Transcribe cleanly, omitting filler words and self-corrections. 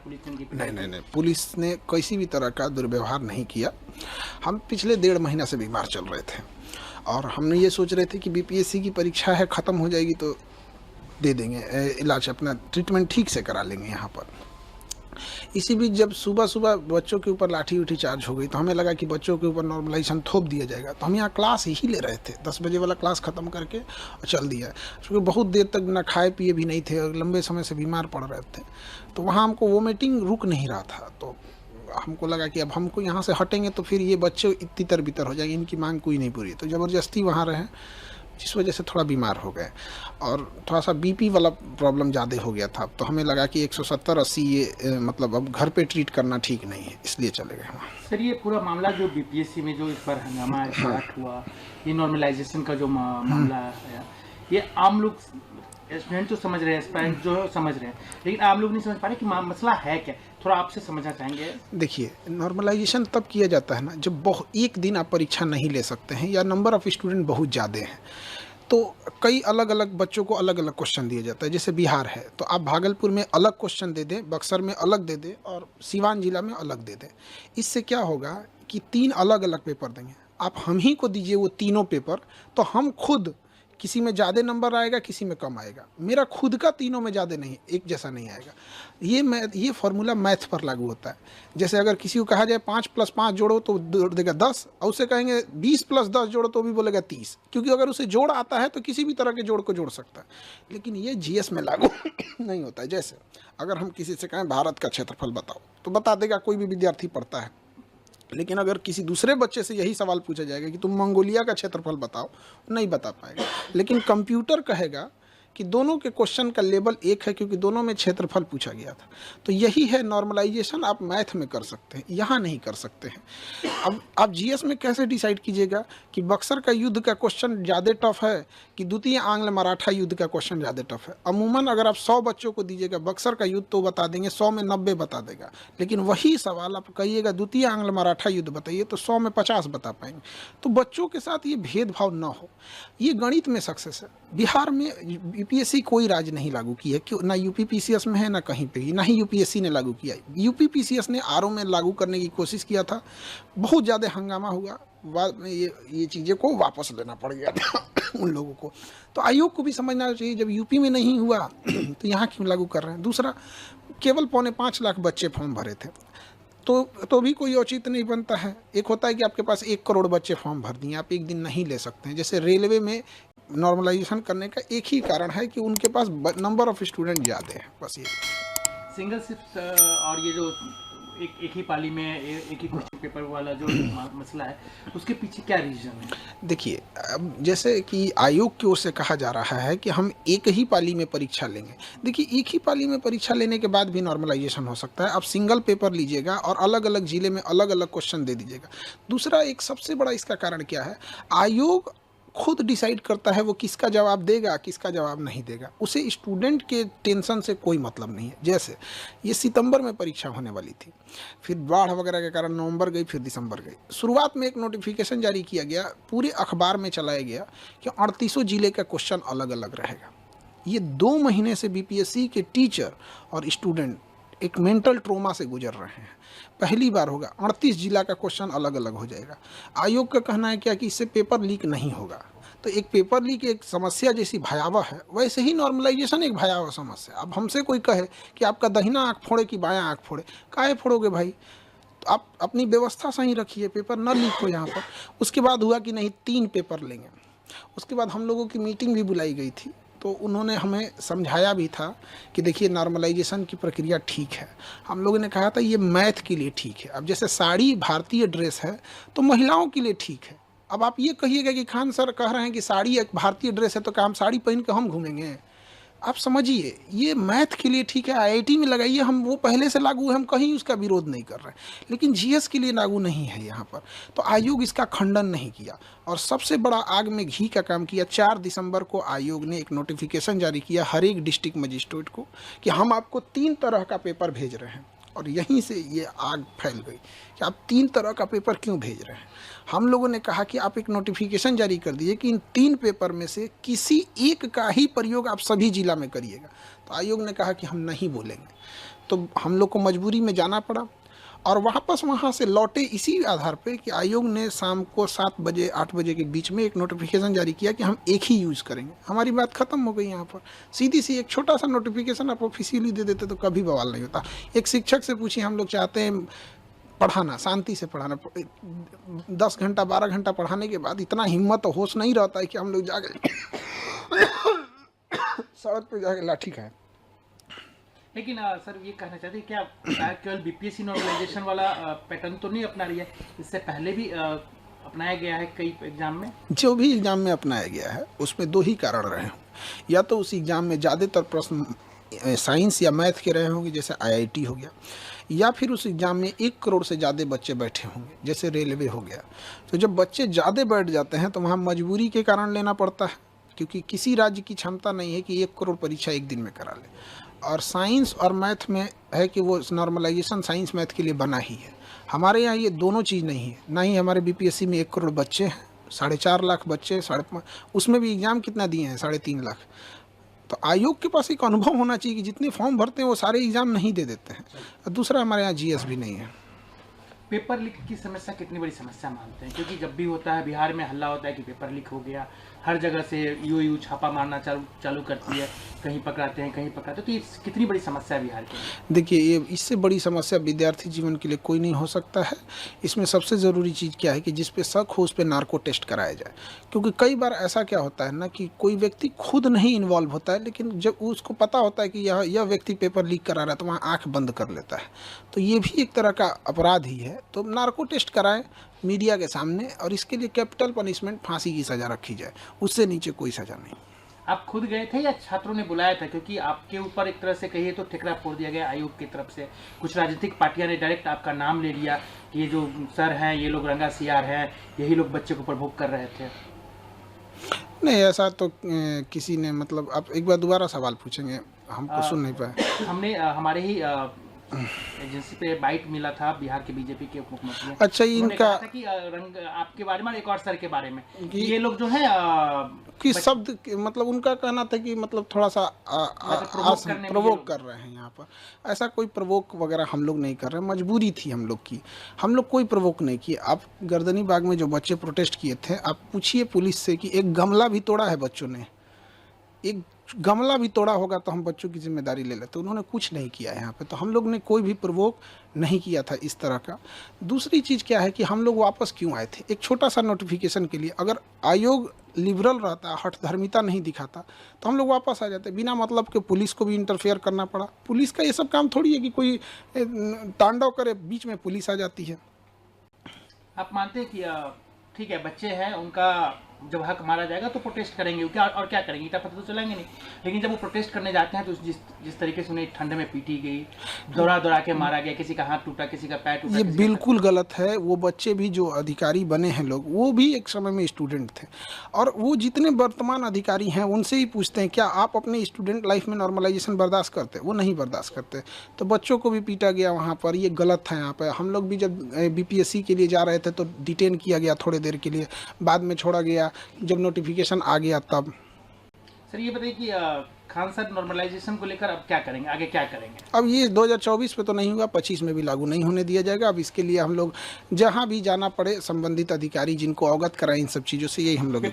Police ने उनकी? नहीं, पुलिस ने किसी भी तरह का दुर्व्यवहार नहीं किया। हम पिछले 1.5 महीना से बीमार चल रहे थे और हमने ये सोच रहे थे कि बीपीएससी की परीक्षा है, ख़त्म हो जाएगी तो दे देंगे इलाज, अपना ट्रीटमेंट ठीक से करा लेंगे यहाँ पर। इसी बीच जब सुबह बच्चों के ऊपर लाठी उठी चार्ज हो गई तो हमें लगा कि बच्चों के ऊपर नॉर्मलाइजेशन थोप दिया जाएगा, तो हम यहाँ क्लास ही ले रहे थे। 10 बजे वाला क्लास ख़त्म करके और चल दिया, क्योंकि बहुत देर तक ना खाए पिए भी नहीं थे और लंबे समय से बीमार पड़ रहे थे। तो वहाँ हमको वोमिटिंग रुक नहीं रहा था, तो हमको लगा कि अब हमको यहाँ से हटेंगे तो फिर ये बच्चे तितर बितर हो जाएंगे, इनकी मांग कोई नहीं पूरी। तो ज़बरदस्ती वहाँ रहे, जिस वजह से थोड़ा बीमार हो गए और थोड़ा सा बीपी वाला प्रॉब्लम ज़्यादा हो गया था। तो हमें लगा कि 170-80 ये मतलब अब घर पे ट्रीट करना ठीक नहीं है, इसलिए चले गए वहाँ। सर, ये पूरा मामला जो बीपीएससी में जो इस बार हंगामा स्टार्ट हुआ, ये नॉर्मलाइजेशन का जो मामला है, ये आम लोग स्टूडेंट तो समझ रहे हैं, एस्पायरेंट जो समझ रहे हैं, लेकिन आम लोग नहीं समझ पा रहे कि मसला है क्या। थोड़ा आपसे समझना चाहेंगे। देखिए, नॉर्मलाइजेशन तब किया जाता है ना जब एक दिन आप परीक्षा नहीं ले सकते हैं या नंबर ऑफ़ स्टूडेंट बहुत ज़्यादा हैं, तो कई अलग अलग बच्चों को अलग अलग क्वेश्चन दिया जाता है। जैसे बिहार है तो आप भागलपुर में अलग क्वेश्चन दे दें, बक्सर में अलग दे दें और सीवान जिला में अलग दे दें। इससे क्या होगा कि 3 अलग अलग पेपर देंगे। आप हम ही को दीजिए वो तीनों पेपर, तो हम खुद किसी में ज़्यादा नंबर आएगा, किसी में कम आएगा। मेरा खुद का तीनों में ज़्यादा नहीं, एक जैसा नहीं आएगा। ये फार्मूला मैथ पर लागू होता है। जैसे अगर किसी को कहा जाए 5 + 5 जोड़ो तो देगा 10, और उसे कहेंगे 20 + 10 जोड़ो तो भी बोलेगा 30, क्योंकि अगर उसे जोड़ आता है तो किसी भी तरह के जोड़ को जोड़ सकता है। लेकिन ये जीएस में लागू नहीं होता है। जैसे अगर हम किसी से कहें भारत का क्षेत्रफल बताओ तो बता देगा, कोई भी विद्यार्थी पढ़ता है। लेकिन अगर किसी दूसरे बच्चे से यही सवाल पूछा जाएगा कि तुम मंगोलिया का क्षेत्रफल बताओ, नहीं बता पाएगा। लेकिन कंप्यूटर कहेगा कि दोनों के क्वेश्चन का लेवल एक है, क्योंकि दोनों में क्षेत्रफल पूछा गया था। तो यही है नॉर्मलाइजेशन, आप मैथ में कर सकते हैं, यहाँ नहीं कर सकते हैं। अब आप जीएस में कैसे डिसाइड कीजिएगा कि बक्सर का युद्ध का क्वेश्चन ज़्यादा टफ है कि द्वितीय आंग्ल मराठा युद्ध का क्वेश्चन ज़्यादा टफ है। अमूमन अगर आप 100 बच्चों को दीजिएगा बक्सर का युद्ध तो बता देंगे, 100 में 90 बता देगा। लेकिन वही सवाल आप कहिएगा द्वितीय आंग्ल मराठा युद्ध बताइए तो 100 में 50 बता पाएंगे। तो बच्चों के साथ ये भेदभाव न हो, ये गणित में सक्सेस है। बिहार में यूपीएससी कोई राज्य नहीं लागू की है, क्यों ना यूपीपीसीएस में है ना कहीं पे ही, ना ही यूपीएससी ने लागू किया है। यूपीपीसीएस ने आरओ में लागू करने की कोशिश किया था, बहुत ज़्यादा हंगामा हुआ, बाद में ये चीज़ें को वापस लेना पड़ गया था उन लोगों को। तो आयोग को भी समझना चाहिए, जब यूपी में नहीं हुआ तो यहाँ क्यों लागू कर रहे हैं। दूसरा, केवल 5.25 लाख बच्चे फॉर्म भरे थे, तो भी कोई औचित नहीं बनता है। एक होता है कि आपके पास 1 करोड़ बच्चे फॉर्म भर दिए, आप एक दिन नहीं ले सकते हैं। जैसे रेलवे में नॉर्मलाइजेशन करने का एक ही कारण है कि उनके पास नंबर ऑफ स्टूडेंट ज़्यादा है, बस ये। सिंगल शिफ्ट और ये जो एक ही पाली में एक ही क्वेश्चन पेपर वाला जो मसला है, उसके पीछे क्या रीजन है? देखिए, अब जैसे कि आयोग की ओर से कहा जा रहा है कि हम एक ही पाली में परीक्षा लेंगे। देखिए, एक ही पाली में परीक्षा लेने के बाद भी नॉर्मलाइजेशन हो सकता है। आप सिंगल पेपर लीजिएगा और अलग अलग जिले में अलग अलग क्वेश्चन दे दीजिएगा। दूसरा, एक सबसे बड़ा इसका कारण क्या है, आयोग खुद डिसाइड करता है वो किसका जवाब देगा, किसका जवाब नहीं देगा। उसे स्टूडेंट के टेंशन से कोई मतलब नहीं है। जैसे ये सितंबर में परीक्षा होने वाली थी, फिर बाढ़ वगैरह के कारण नवंबर गई, फिर दिसंबर गई। शुरुआत में एक नोटिफिकेशन जारी किया गया, पूरे अखबार में चलाया गया कि 38 जिले का क्वेश्चन अलग अलग रहेगा। ये 2 महीने से बीपीएससी के टीचर और स्टूडेंट एक मेंटल ट्रोमा से गुजर रहे हैं। पहली बार होगा 38 जिला का क्वेश्चन अलग अलग हो जाएगा। आयोग का कहना है क्या कि इससे पेपर लीक नहीं होगा। तो एक पेपर लीक एक समस्या जैसी भयावह है, वैसे ही नॉर्मलाइजेशन एक भयावह समस्या। अब हमसे कोई कहे कि आपका दाहिना आँख फोड़े कि बायां आँख फोड़े, काहे फोड़ोगे भाई? तो आप अपनी व्यवस्था सही रखिए, पेपर न लीक हो यहाँ पर। उसके बाद हुआ कि नहीं 3 पेपर लेंगे। उसके बाद हम लोगों की मीटिंग भी बुलाई गई थी, तो उन्होंने हमें समझाया भी था कि देखिए नॉर्मलाइजेशन की प्रक्रिया ठीक है। हम लोगों ने कहा था ये मैथ के लिए ठीक है। अब जैसे साड़ी भारतीय ड्रेस है तो महिलाओं के लिए ठीक है। अब आप ये कहिएगा कि खान सर कह रहे हैं कि साड़ी एक भारतीय ड्रेस है तो क्या हम साड़ी पहन के हम घूमेंगे? आप समझिए, ये मैथ के लिए ठीक है, आईआईटी में लगाइए, हम वो पहले से लागू है, हम कहीं उसका विरोध नहीं कर रहे हैं। लेकिन जीएस के लिए लागू नहीं है यहाँ पर, तो आयोग इसका खंडन नहीं किया। और सबसे बड़ा आग में घी का काम किया, 4 दिसंबर को आयोग ने एक नोटिफिकेशन जारी किया हर एक डिस्ट्रिक्ट मजिस्ट्रेट को कि हम आपको 3 तरह का पेपर भेज रहे हैं। और यहीं से ये आग फैल गई कि आप 3 तरह का पेपर क्यों भेज रहे हैं। हम लोगों ने कहा कि आप एक नोटिफिकेशन जारी कर दीजिए कि इन 3 पेपर में से किसी एक का ही प्रयोग आप सभी जिला में करिएगा। तो आयोग ने कहा कि हम नहीं बोलेंगे। तो हम लोग को मजबूरी में जाना पड़ा और वापस वहाँ से लौटे इसी आधार पे कि आयोग ने शाम को 7 बजे 8 बजे के बीच में एक नोटिफिकेशन जारी किया कि हम एक ही यूज़ करेंगे। हमारी बात ख़त्म हो गई यहाँ पर। सीधी सी एक छोटा सा नोटिफिकेशन आप ऑफिशियली दे देते तो कभी बवाल नहीं होता। एक शिक्षक से पूछिए, हम लोग चाहते हैं पढ़ाना, शांति से पढ़ाना, 10 घंटा 12 घंटा पढ़ाने के बाद इतना हिम्मत और होश नहीं रहता है कि हम लोग जाके सड़क पे जाके लाठी खाएं। लेकिन सर ये कहना चाहते हैं क्या केवल बीपीएससी नॉर्मलाइजेशन वाला पैटर्न तो नहीं अपना रही है, इससे पहले भी अपनाया गया है कई एग्जाम में? जो भी एग्जाम में अपनाया गया है उसमें 2 ही कारण रहे हों। या तो उस एग्जाम में ज़्यादातर प्रश्न साइंस या मैथ के रहे होंगे जैसे आईआईटी हो गया, या फिर उस एग्ज़ाम में 1 करोड़ से ज़्यादा बच्चे बैठे होंगे जैसे रेलवे हो गया। तो जब बच्चे ज़्यादा बैठ जाते हैं तो वहाँ मजबूरी के कारण लेना पड़ता है, क्योंकि किसी राज्य की क्षमता नहीं है कि 1 करोड़ परीक्षा एक दिन में करा ले। और साइंस और मैथ में है कि वो नॉर्मलाइजेशन साइंस मैथ के लिए बना ही है। हमारे यहाँ ये दोनों चीज़ नहीं है। ना ही हमारे बीपीएससी में 1 करोड़ बच्चे हैं, 4.5 लाख बच्चे, उसमें भी एग्ज़ाम कितना दिए हैं, 3.5 लाख। तो आयोग के पास एक अनुभव होना चाहिए कि जितने फॉर्म भरते हैं वो सारे एग्ज़ाम नहीं दे देते हैं। और दूसरा, हमारे यहाँ जीएस भी नहीं है। पेपर लीक की समस्या कितनी बड़ी समस्या मानते हैं? क्योंकि जब भी होता है बिहार में हल्ला होता है कि पेपर लीक हो गया, हर जगह से यूयू छापा मारना चालू करती है, कहीं पकड़ाते हैं कहीं पकड़ाते हैं, तो ये कितनी बड़ी समस्या है बिहार की? देखिए, ये इससे बड़ी समस्या विद्यार्थी जीवन के लिए कोई नहीं हो सकता है। इसमें सबसे ज़रूरी चीज़ क्या है कि जिस पे शक हो उस पे नार्को टेस्ट कराया जाए। क्योंकि कई बार ऐसा क्या होता है ना कि कोई व्यक्ति खुद नहीं इन्वॉल्व होता है, लेकिन जब उसको पता होता है कि यह व्यक्ति पेपर लीक करा रहा है तो वहाँ आँख बंद कर लेता है। तो ये भी एक तरह का अपराध ही है। तो नार्को टेस्ट कराएं मीडिया के सामने, और इसके लिए कैपिटल पनिशमेंट, फांसी की सज़ा रखी जाए, उससे नीचे कोई सज़ा नहीं। आप खुद गए थे या छात्रों ने बुलाया था? क्योंकि आपके ऊपर एक तरह से कहिए तो ठिकरा फोड़ दिया गया आयोग की तरफ से। कुछ राजनीतिक पार्टियां ने डायरेक्ट आपका नाम ले लिया कि ये जो सर हैं ये लोग रंगा सियार हैं, यही लोग बच्चे को प्रभुक कर रहे थे। नहीं, ऐसा तो किसी ने, मतलब आप एक बार दोबारा सवाल पूछेंगे, हमको सुन नहीं पाए। हमने हमारे ही एजेंसी पे बाइट मिला था बिहार के बीजेपी के उप मुख्यमंत्री। अच्छा, इनका कि आपके बारे में, एक और सर के बारे में, ये लोग जो है कि शब्द, मतलब उनका कहना था कि मतलब थोड़ा सा प्रवोक कर रहे हैं यहाँ पर। ऐसा कोई प्रवोक वगैरह हम लोग नहीं कर रहे, मजबूरी थी हम लोग की। हम लोग कोई प्रवोक नहीं किए। आप गर्दनी बाग में जो बच्चे प्रोटेस्ट किए थे, आप पूछिए पुलिस से कि एक गमला भी तोड़ा है बच्चों ने, एक गमला भी तोड़ा होगा तो हम बच्चों की जिम्मेदारी ले लेते। उन्होंने कुछ नहीं किया यहाँ पे। तो हम लोग ने कोई भी प्रवोक नहीं किया था इस तरह का। दूसरी चीज़ क्या है कि हम लोग वापस क्यों आए थे? एक छोटा सा नोटिफिकेशन के लिए। अगर आयोग लिबरल रहता, हठधर्मिता नहीं दिखाता, तो हम लोग वापस आ जाते। बिना मतलब के पुलिस को भी इंटरफेयर करना पड़ा। पुलिस का ये सब काम थोड़ी है कि कोई तांडव करे, बीच में पुलिस आ जाती है। आप मानते हैं कि ठीक है, बच्चे हैं, उनका जब हक मारा जाएगा तो प्रोटेस्ट करेंगे, क्या और क्या करेंगे, ईटा पत्थर तो चलाएंगे नहीं। लेकिन जब वो प्रोटेस्ट करने जाते हैं तो जिस तरीके से उन्हें ठंड में पीटी गई, दौड़ा के मारा गया, किसी का हाथ टूटा, किसी का पैर टूटा, ये बिल्कुल गलत है। वो बच्चे भी जो अधिकारी बने हैं लोग, वो भी एक समय में स्टूडेंट थे। और वो जितने वर्तमान अधिकारी हैं उनसे ही पूछते हैं क्या आप अपने स्टूडेंट लाइफ में नॉर्मलाइजेशन बर्दाश्त करते? वो नहीं बर्दाश्त करते। तो बच्चों को भी पीटा गया वहाँ पर, ये गलत है। यहाँ पर हम लोग भी जब बीपीएससी के लिए जा रहे थे तो डिटेन किया गया थोड़ी देर के लिए, बाद में छोड़ा गया जब नोटिफिकेशन आ गया तब। सर ये बताइए कि खान साहब नॉर्मलाइजेशन को लेकर अब क्या करेंगे, आगे क्या करेंगे? अब ये 2024 पे तो नहीं हुआ, 25 में भी लागू नहीं होने दिया जाएगा। अब इसके लिए हम लोग जहां भी जाना पड़े, संबंधित अधिकारी जिनको अवगत कराएं इन सब चीज़ों से, यही हम लोग